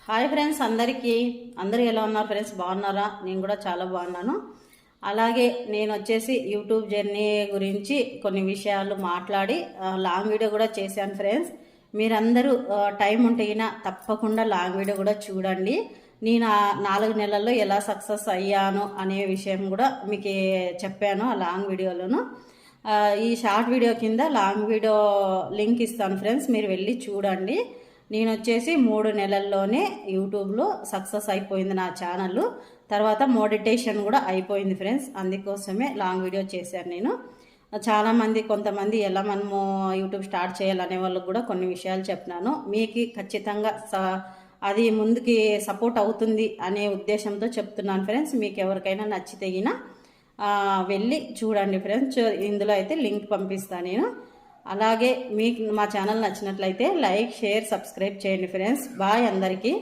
Hi friends, అందరూ ఎలా ఉన్నారు ఫ్రెండ్స్? బాగున్నారా? నేను కూడా చాలా బాగున్నాను. అలాగే నేను వచ్చేసి యూట్యూబ్ జర్నీ గురించి కొన్ని విషయాలు మాట్లాడి లాంగ్ వీడియో కూడా చేశాను ఫ్రెండ్స్. మీరందరూ టైం ఉంటేనా తప్పకుండా లాంగ్ వీడియో కూడా చూడండి. నేను 4 నెలల్లో ఎలా సక్సెస్ అయ్యాను అనే విషయం కూడా మీకు చెప్పాను ఆ లాంగ్ వీడియోలోను. ఈ షార్ట్ వీడియో కింద లాంగ్ వీడియో లింక్ ఇస్తాను ఫ్రెండ్స్, మీరు వెళ్ళి చూడండి. నేను వచ్చేసి 3 నెలల్లోనే యూట్యూబ్లో సక్సెస్ అయిపోయింది నా ఛానల్. తర్వాత మోడిటేషన్ కూడా అయిపోయింది ఫ్రెండ్స్. అందుకోసమే లాంగ్ వీడియో చేశాను నేను. చాలామంది కొంతమంది ఎలా మనము యూట్యూబ్ స్టార్ట్ చేయాలనే వాళ్ళకు కూడా కొన్ని విషయాలు చెప్పినాను. మీకు ఖచ్చితంగా అది ముందుకి సపోర్ట్ అవుతుంది అనే ఉద్దేశంతో చెప్తున్నాను ఫ్రెండ్స్. మీకు ఎవరికైనా నచ్చితే వెళ్ళి చూడండి ఫ్రెండ్స్. ఇందులో అయితే లింక్ పంపిస్తాను నేను. అలాగే మీకు మా ఛానల్ నచ్చినట్లయితే లైక్, షేర్, సబ్స్క్రైబ్ చేయండి ఫ్రెండ్స్. బాయ్ అందరికీ.